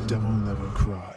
DevilNeverCry.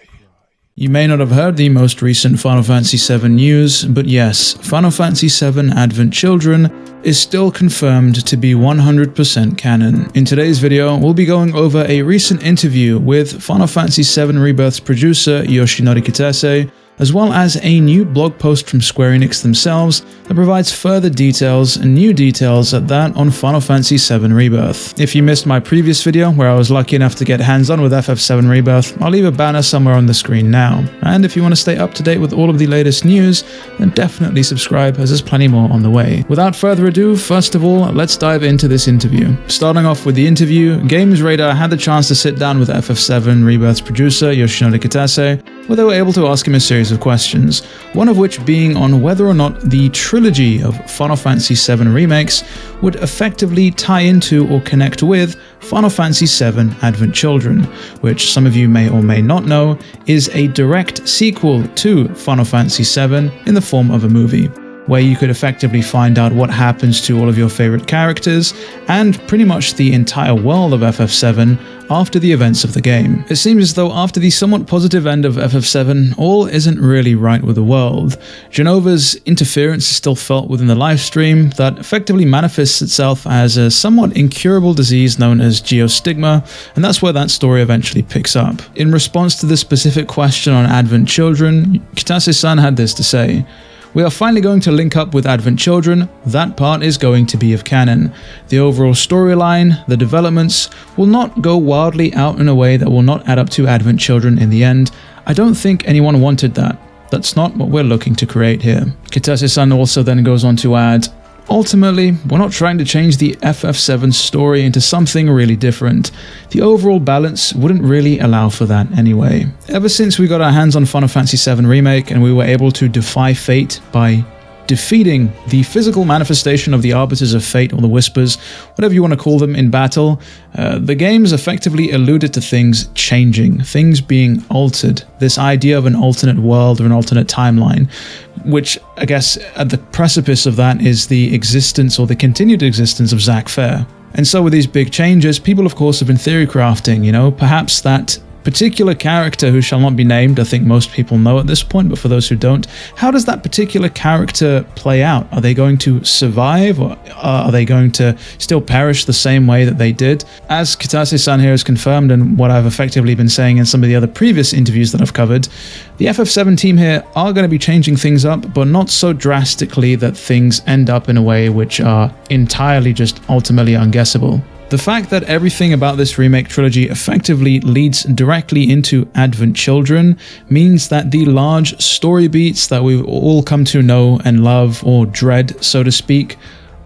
You may not have heard the most recent Final Fantasy VII news, but yes, Final Fantasy VII Advent Children is still confirmed to be 100% canon. In today's video, we'll be going over a recent interview with Final Fantasy VII Rebirth's producer Yoshinori Kitase, as well as a new blog post from Square Enix themselves that provides further details and new details at that on Final Fantasy VII Rebirth. If you missed my previous video where I was lucky enough to get hands-on with FF7 Rebirth, I'll leave a banner somewhere on the screen now. And if you want to stay up to date with all of the latest news, then definitely subscribe as there's plenty more on the way. Without further ado, first of all, let's dive into this interview. Starting off with the interview, Games Radar had the chance to sit down with FF7 Rebirth's producer Yoshinori Kitase, where they were able to ask him a series of questions, one of which being on whether or not the trilogy of Final Fantasy VII remakes would effectively tie into or connect with Final Fantasy VII Advent Children, which some of you may or may not know is a direct sequel to Final Fantasy VII in the form of a movie, where you could effectively find out what happens to all of your favorite characters and pretty much the entire world of FF7 after the events of the game. It seems as though after the somewhat positive end of FF7, all isn't really right with the world. Jenova's interference is still felt within the livestream that effectively manifests itself as a somewhat incurable disease known as geostigma, and that's where that story eventually picks up. In response to this specific question on Advent Children, Kitase-san had this to say: "We are finally going to link up with Advent Children. That part is going to be of canon. The overall storyline, the developments, will not go wildly out in a way that will not add up to Advent Children in the end. I don't think anyone wanted that. That's not what we're looking to create here." Kitase-san also then goes on to add, "Ultimately, we're not trying to change the FF7 story into something really different. The overall balance wouldn't really allow for that anyway. Ever since we got our hands on Final Fantasy VII Remake and we were able to defy fate by defeating the physical manifestation of the Arbiters of Fate, or the Whispers, whatever you want to call them, in battle, the games effectively alluded to things changing, things being altered, this idea of an alternate world or an alternate timeline, which I guess at the precipice of that is the existence or the continued existence of Zack Fair. And so with these big changes, people of course have been theory crafting, perhaps that particular character who shall not be named, I think most people know at this point, but for those who don't, how does that particular character play out? Are they going to survive, or are they going to still perish the same way that they did? As Kitase-san here has confirmed, and what I've effectively been saying in some of the other previous interviews that I've covered, the FF7 team here are going to be changing things up, but not so drastically that things end up in a way which are entirely just ultimately unguessable. The fact that everything about this remake trilogy effectively leads directly into Advent Children means that the large story beats that we've all come to know and love, or dread, so to speak,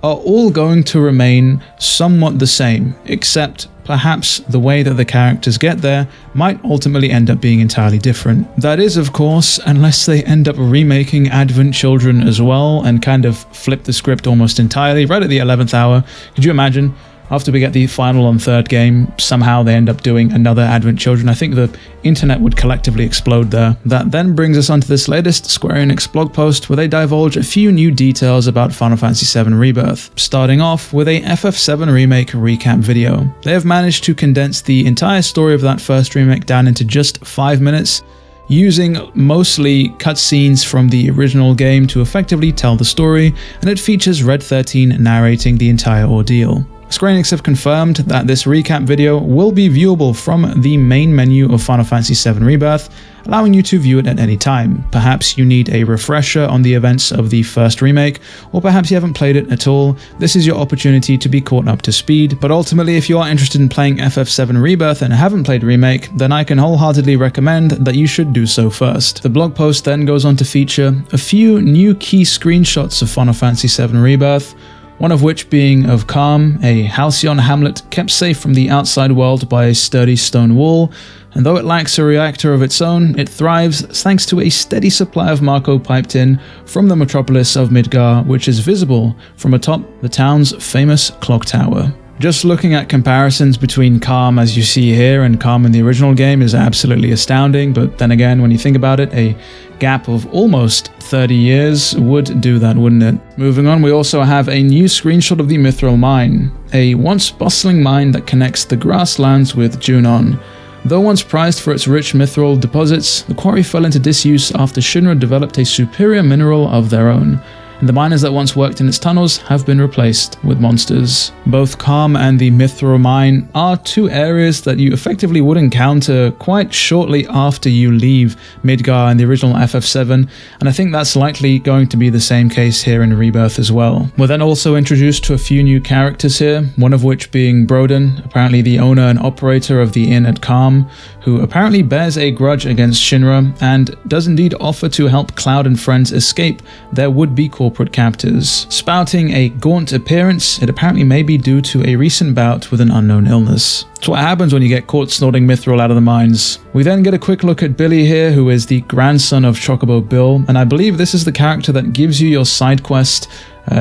are all going to remain somewhat the same, except perhaps the way that the characters get there might ultimately end up being entirely different. That is, of course, unless they end up remaking Advent Children as well and kind of flip the script almost entirely right at the 11th hour. Could you imagine? After we get the final and third game, somehow they end up doing another Advent Children. I think the internet would collectively explode there. That then brings us onto this latest Square Enix blog post where they divulge a few new details about Final Fantasy VII Rebirth, starting off with a FF7 Remake recap video. They have managed to condense the entire story of that first remake down into just 5 minutes, using mostly cutscenes from the original game to effectively tell the story, and it features Red 13 narrating the entire ordeal. Square Enix have confirmed that this recap video will be viewable from the main menu of Final Fantasy VII Rebirth, allowing you to view it at any time. Perhaps you need a refresher on the events of the first remake, or perhaps you haven't played it at all. This is your opportunity to be caught up to speed, but ultimately if you are interested in playing FF7 Rebirth and haven't played Remake, then I can wholeheartedly recommend that you should do so first. The blog post then goes on to feature a few new key screenshots of Final Fantasy VII Rebirth, one of which being of Calm, a halcyon hamlet kept safe from the outside world by a sturdy stone wall, and though it lacks a reactor of its own, it thrives thanks to a steady supply of Marco piped in from the metropolis of Midgar, which is visible from atop the town's famous clock tower. Just looking at comparisons between Calm as you see here and Calm in the original game is absolutely astounding, but then again, when you think about it, a gap of almost 30 years would do that, wouldn't it? Moving on, we also have a new screenshot of the Mithril Mine, a once bustling mine that connects the grasslands with Junon. Though once prized for its rich mithril deposits, the quarry fell into disuse after Shinra developed a superior mineral of their own, and the miners that once worked in its tunnels have been replaced with monsters. Both Calm and the Mithril Mine are two areas that you effectively would encounter quite shortly after you leave Midgar in the original FF7, and I think that's likely going to be the same case here in Rebirth as well. We're then also introduced to a few new characters here, one of which being Broden, apparently the owner and operator of the inn at Calm, who apparently bears a grudge against Shinra and does indeed offer to help Cloud and friends escape their would-be corporate captors. Spouting a gaunt appearance, it apparently may be due to a recent bout with an unknown illness. It's what happens when you get caught snorting mithril out of the mines. We then get a quick look at Billy here, who is the grandson of Chocobo Bill, and I believe this is the character that gives you your side quest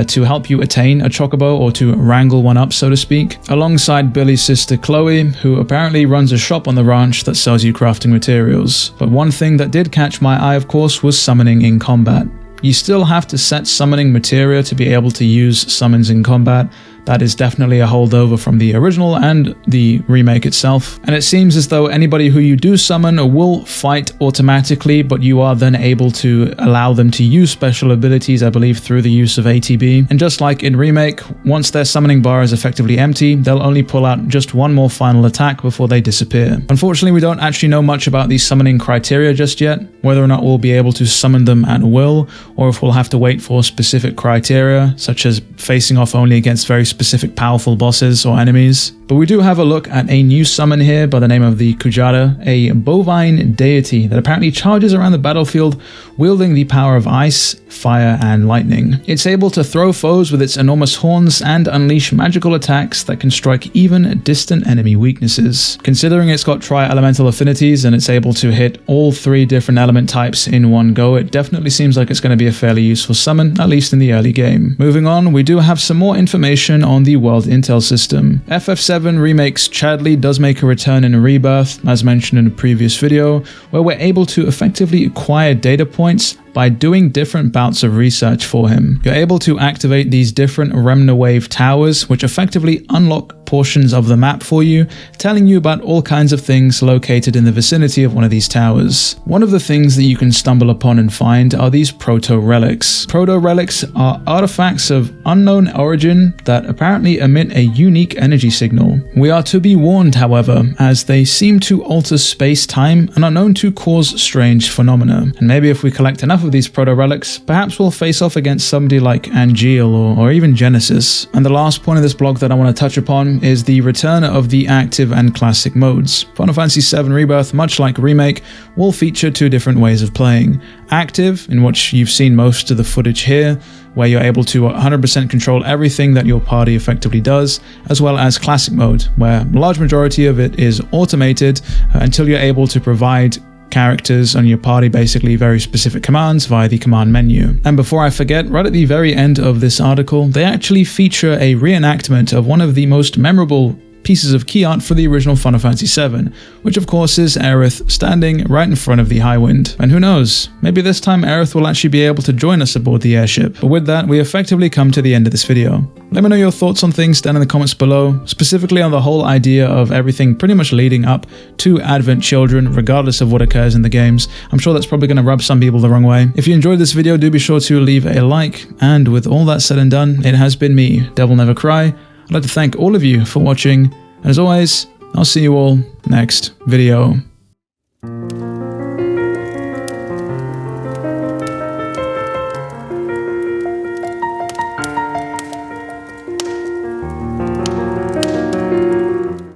to help you attain a chocobo, or to wrangle one up, so to speak, alongside Billy's sister Chloe, who apparently runs a shop on the ranch that sells you crafting materials. But one thing that did catch my eye, of course, was summoning in combat. You still have to set summoning materia to be able to use summons in combat. That is definitely a holdover from the original and the remake itself. And it seems as though anybody who you do summon will fight automatically, but you are then able to allow them to use special abilities, I believe, through the use of ATB. And just like in Remake, once their summoning bar is effectively empty, they'll only pull out just one more final attack before they disappear. Unfortunately, we don't actually know much about these summoning criteria just yet, whether or not we'll be able to summon them at will, or if we'll have to wait for specific criteria, such as facing off only against very specific powerful bosses or enemies. But we do have a look at a new summon here by the name of the Kujata, a bovine deity that apparently charges around the battlefield wielding the power of ice, fire, and lightning. It's able to throw foes with its enormous horns and unleash magical attacks that can strike even distant enemy weaknesses. Considering it's got tri-elemental affinities and it's able to hit all three different element types in one go, it definitely seems like it's going to be a fairly useful summon, at least in the early game. Moving on, we do have some more information on the world intel system. FF7 Remake's Chadley does make a return in Rebirth, as mentioned in a previous video, where we're able to effectively acquire data points by doing different bouts of research for him. You're able to activate these different Remna Wave towers, which effectively unlock portions of the map for you, telling you about all kinds of things located in the vicinity of one of these towers. One of the things that you can stumble upon and find are these protorelics. Protorelics are artifacts of unknown origin that apparently emit a unique energy signal. We are to be warned, however, as they seem to alter space-time and are known to cause strange phenomena. And maybe if we collect enough of these proto-relics, perhaps we'll face off against somebody like Angeal or even Genesis. And the last point of this blog that I want to touch upon is the return of the active and classic modes. Final Fantasy VII Rebirth, much like Remake, will feature two different ways of playing. Active, in which you've seen most of the footage here, where you're able to 100% control everything that your party effectively does, as well as classic mode, where a large majority of it is automated until you're able to provide characters on your party basically very specific commands via the command menu. And before I forget, right at the very end of this article, they actually feature a reenactment of one of the most memorable pieces of key art for the original Final Fantasy VII, which of course is Aerith standing right in front of the Highwind. And who knows, maybe this time Aerith will actually be able to join us aboard the airship. But with that, we effectively come to the end of this video. Let me know your thoughts on things down in the comments below, specifically on the whole idea of everything pretty much leading up to Advent Children, regardless of what occurs in the games. I'm sure that's probably going to rub some people the wrong way. If you enjoyed this video, do be sure to leave a like, and with all that said and done, it has been me, DevilNeverCry. I'd like to thank all of you for watching, and as always, I'll see you all next video.